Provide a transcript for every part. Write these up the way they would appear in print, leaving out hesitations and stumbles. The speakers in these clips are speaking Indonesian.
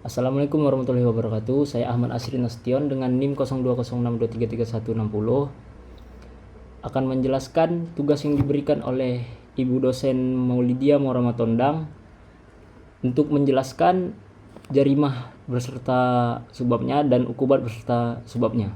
Assalamualaikum warahmatullahi wabarakatuh. Saya Ahmad Asri Nasution dengan NIM 0206233160 akan menjelaskan tugas yang diberikan oleh Ibu dosen Maulidia Mauramatondang untuk menjelaskan jarimah beserta sebabnya dan ukubat beserta sebabnya.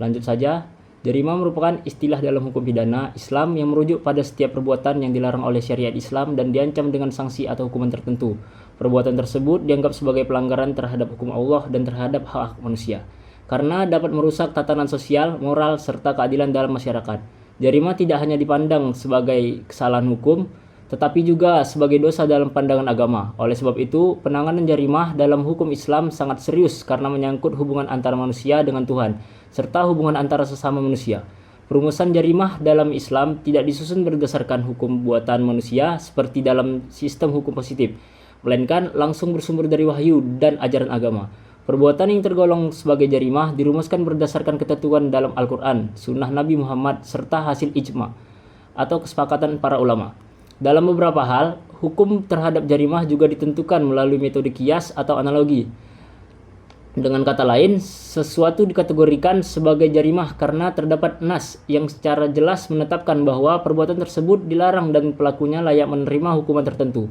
Lanjut saja. Jarimah merupakan istilah dalam hukum pidana Islam yang merujuk pada setiap perbuatan yang dilarang oleh syariat Islam dan diancam dengan sanksi atau hukuman tertentu. Perbuatan tersebut dianggap sebagai pelanggaran terhadap hukum Allah dan terhadap hak manusia, karena dapat merusak tatanan sosial, moral, serta keadilan dalam masyarakat. Jarimah tidak hanya dipandang sebagai kesalahan hukum, tetapi juga sebagai dosa dalam pandangan agama. Oleh sebab itu, penanganan jarimah dalam hukum Islam sangat serius karena menyangkut hubungan antara manusia dengan Tuhan, serta hubungan antara sesama manusia. Perumusan jarimah dalam Islam tidak disusun berdasarkan hukum buatan manusia seperti dalam sistem hukum positif, melainkan langsung bersumber dari wahyu dan ajaran agama. Perbuatan yang tergolong sebagai jarimah dirumuskan berdasarkan ketentuan dalam Al-Quran, Sunnah Nabi Muhammad, serta hasil ijma atau kesepakatan para ulama. Dalam beberapa hal, hukum terhadap jarimah juga ditentukan melalui metode kias atau analogi. Dengan kata lain, sesuatu dikategorikan sebagai jarimah karena terdapat nas yang secara jelas menetapkan bahwa perbuatan tersebut dilarang dan pelakunya layak menerima hukuman tertentu.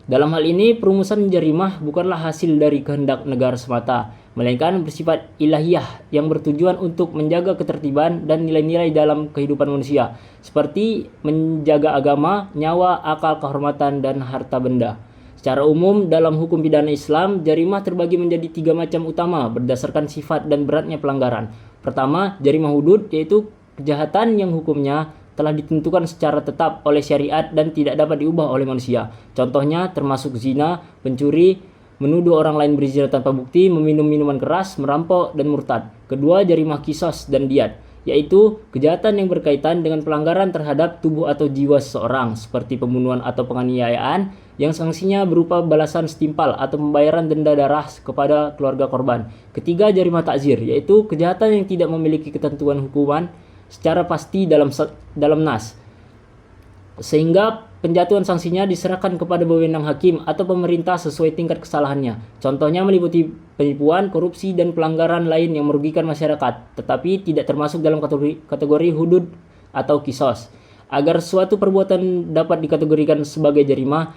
Dalam hal ini, perumusan jarimah bukanlah hasil dari kehendak negara semata, melainkan bersifat ilahiyah yang bertujuan untuk menjaga ketertiban dan nilai-nilai dalam kehidupan manusia, seperti menjaga agama, nyawa, akal, kehormatan, dan harta benda. Secara umum, dalam hukum pidana Islam, jarimah terbagi menjadi 3 macam utama berdasarkan sifat dan beratnya pelanggaran. Pertama, jarimah hudud, yaitu kejahatan yang hukumnya telah ditentukan secara tetap oleh syariat dan tidak dapat diubah oleh manusia. Contohnya termasuk zina, pencuri, menuduh orang lain berzina tanpa bukti, meminum minuman keras, merampok, dan murtad. Kedua, jarimah kisos dan diat, yaitu kejahatan yang berkaitan dengan pelanggaran terhadap tubuh atau jiwa seseorang, seperti pembunuhan atau penganiayaan, yang sanksinya berupa balasan setimpal atau pembayaran denda darah kepada keluarga korban. Ketiga, jarimah takzir, yaitu kejahatan yang tidak memiliki ketentuan hukuman secara pasti dalam nas, sehingga penjatuhan sanksinya diserahkan kepada wewenang hakim atau pemerintah sesuai tingkat kesalahannya. Contohnya meliputi penipuan, korupsi, dan pelanggaran lain yang merugikan masyarakat, tetapi tidak termasuk dalam kategori hudud atau kisos. Agar suatu perbuatan dapat dikategorikan sebagai jarimah,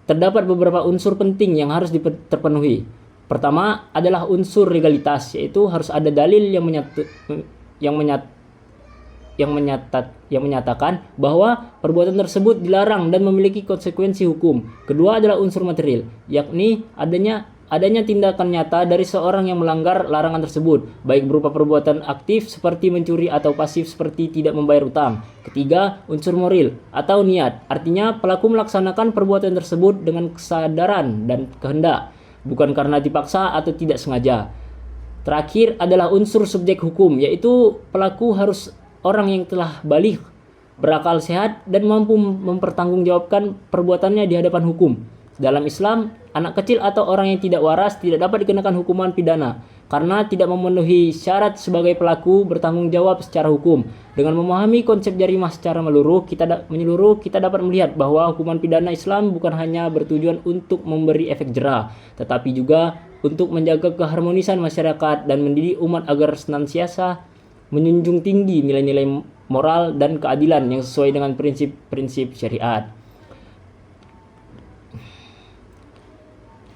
terdapat beberapa unsur penting yang harus terpenuhi. Pertama adalah unsur legalitas, yaitu harus ada dalil yang menyatakan bahwa perbuatan tersebut dilarang dan memiliki konsekuensi hukum. Kedua adalah unsur material, yakni adanya tindakan nyata dari seorang yang melanggar larangan tersebut, baik berupa perbuatan aktif seperti mencuri atau pasif seperti tidak membayar utang. Ketiga, unsur moral atau niat, artinya pelaku melaksanakan perbuatan tersebut dengan kesadaran dan kehendak, bukan karena dipaksa atau tidak sengaja. Terakhir adalah unsur subjek hukum, yaitu pelaku harus orang yang telah baligh, berakal sehat, dan mampu mempertanggungjawabkan perbuatannya di hadapan hukum. Dalam Islam, anak kecil atau orang yang tidak waras tidak dapat dikenakan hukuman pidana karena tidak memenuhi syarat sebagai pelaku bertanggung jawab secara hukum. Dengan memahami konsep jarimah secara menyeluruh, kita dapat melihat bahwa hukuman pidana Islam bukan hanya bertujuan untuk memberi efek jera, tetapi juga untuk menjaga keharmonisan masyarakat dan mendidik umat agar senantiasa menjunjung tinggi nilai-nilai moral dan keadilan yang sesuai dengan prinsip-prinsip syariat.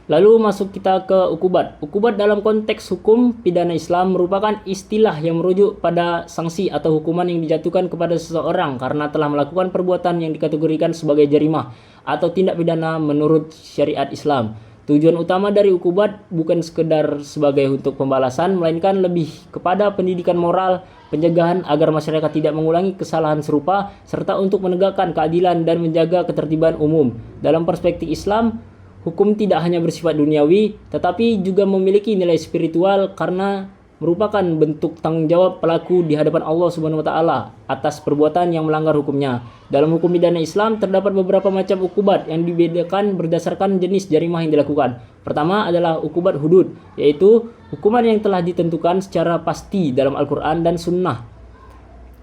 Lalu masuk kita ke ukubat. Ukubat dalam konteks hukum pidana Islam merupakan istilah yang merujuk pada sanksi atau hukuman yang dijatuhkan kepada seseorang karena telah melakukan perbuatan yang dikategorikan sebagai jarimah atau tindak pidana menurut syariat Islam. Tujuan utama dari ukubat bukan sekedar sebagai untuk pembalasan, melainkan lebih kepada pendidikan moral, pencegahan agar masyarakat tidak mengulangi kesalahan serupa, serta untuk menegakkan keadilan dan menjaga ketertiban umum. Dalam perspektif Islam, hukum tidak hanya bersifat duniawi, tetapi juga memiliki nilai spiritual karena merupakan bentuk tanggung jawab pelaku di hadapan Allah Subhanahu wa taala atas perbuatan yang melanggar hukumnya. Dalam hukum pidana Islam terdapat beberapa macam ukubat yang dibedakan berdasarkan jenis jarimah yang dilakukan. Pertama adalah ukubat hudud, yaitu hukuman yang telah ditentukan secara pasti dalam Al-Quran dan Sunnah.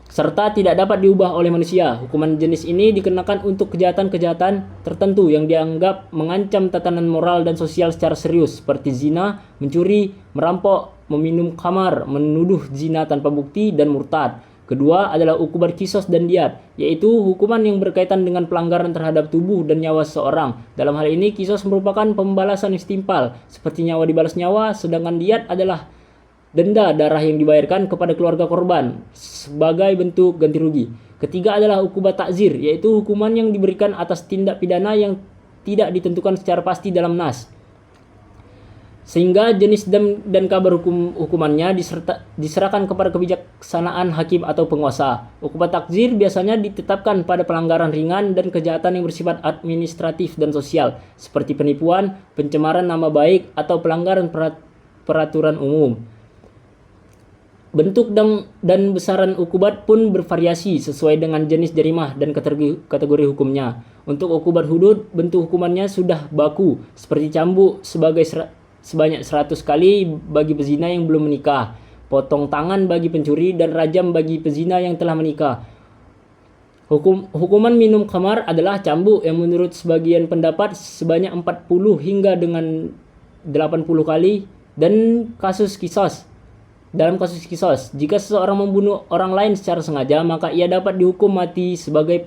serta tidak dapat diubah oleh manusia. Hukuman jenis ini dikenakan untuk kejahatan-kejahatan tertentu yang dianggap mengancam tatanan moral dan sosial secara serius, seperti zina, mencuri, merampok, meminum khamar, menuduh zina tanpa bukti, dan murtad. Kedua adalah ukubat kisos dan diat, yaitu hukuman yang berkaitan dengan pelanggaran terhadap tubuh dan nyawa seseorang. Dalam hal ini, kisos merupakan pembalasan yang setimpal, seperti nyawa dibalas nyawa, sedangkan diat adalah denda darah yang dibayarkan kepada keluarga korban sebagai bentuk ganti rugi. Ketiga adalah ukubat takzir, yaitu hukuman yang diberikan atas tindak pidana yang tidak ditentukan secara pasti dalam nas, sehingga jenis dan kabar hukumannya diserahkan kepada kebijaksanaan hakim atau penguasa. Ukubat takzir biasanya ditetapkan pada pelanggaran ringan dan kejahatan yang bersifat administratif dan sosial, seperti penipuan, pencemaran nama baik, atau pelanggaran peraturan umum. Bentuk dan besaran ukubat pun bervariasi sesuai dengan jenis jarimah dan kategori hukumnya. Untuk ukubat hudud, bentuk hukumannya sudah baku, seperti cambuk sebanyak 100 kali bagi pezina yang belum menikah, potong tangan bagi pencuri, dan rajam bagi pezina yang telah menikah. Hukuman minum khamar adalah cambuk yang menurut sebagian pendapat sebanyak 40 hingga dengan 80 kali, dan dalam kasus kisos, jika seseorang membunuh orang lain secara sengaja, maka ia dapat dihukum mati sebagai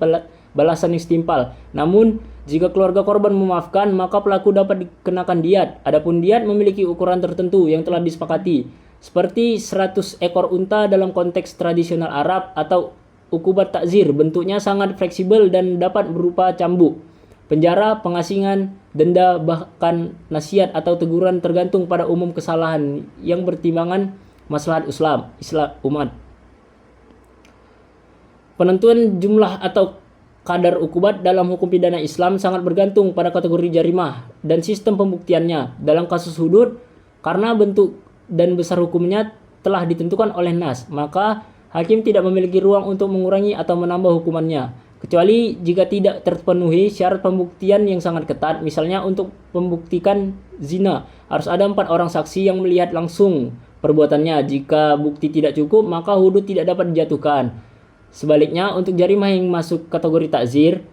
balasan yang setimpal. Namun, jika keluarga korban memaafkan, maka pelaku dapat dikenakan diat. Adapun diat memiliki ukuran tertentu yang telah disepakati, seperti 100 ekor unta dalam konteks tradisional Arab, atau ukubat takzir. Bentuknya sangat fleksibel dan dapat berupa cambuk, penjara, pengasingan, denda, bahkan nasihat atau teguran, tergantung pada umum kesalahan yang bertimbangan maslahat umat. Penentuan jumlah atau kadar ukubat dalam hukum pidana Islam sangat bergantung pada kategori jarimah dan sistem pembuktiannya. Dalam kasus hudud, karena bentuk dan besar hukumnya telah ditentukan oleh nas, maka hakim tidak memiliki ruang untuk mengurangi atau menambah hukumannya, kecuali jika tidak terpenuhi syarat pembuktian yang sangat ketat. Misalnya, untuk membuktikan zina harus ada 4 orang saksi yang melihat langsung perbuatannya. Jika bukti tidak cukup, maka hudud tidak dapat dijatuhkan. Sebaliknya, untuk jarimah yang masuk kategori takzir,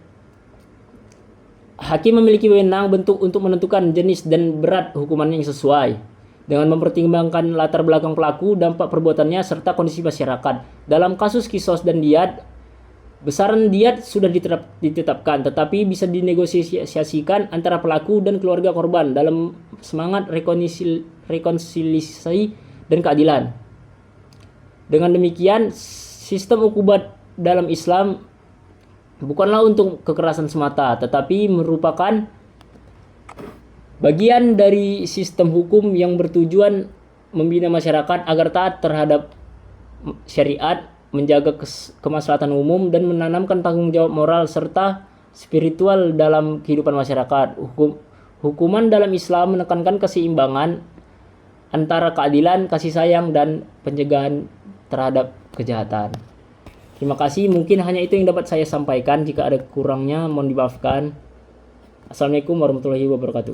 hakim memiliki wewenang untuk menentukan jenis dan berat hukumannya yang sesuai, dengan mempertimbangkan latar belakang pelaku, dampak perbuatannya, serta kondisi masyarakat. Dalam kasus kisos dan diat, besaran diat sudah ditetapkan, tetapi bisa dinegosiasikan antara pelaku dan keluarga korban dalam semangat rekonsiliasi dan keadilan. Dengan demikian, sistem ukubat dalam Islam bukanlah untuk kekerasan semata, tetapi merupakan bagian dari sistem hukum yang bertujuan membina masyarakat agar taat terhadap syariat, menjaga kemaslahatan umum, dan menanamkan tanggung jawab moral serta spiritual dalam kehidupan masyarakat. Hukuman dalam Islam menekankan keseimbangan antara keadilan, kasih sayang, dan pencegahan terhadap kejahatan. Terima kasih, mungkin hanya itu yang dapat saya sampaikan. Jika ada kurangnya mohon dimaafkan. Assalamualaikum warahmatullahi wabarakatuh.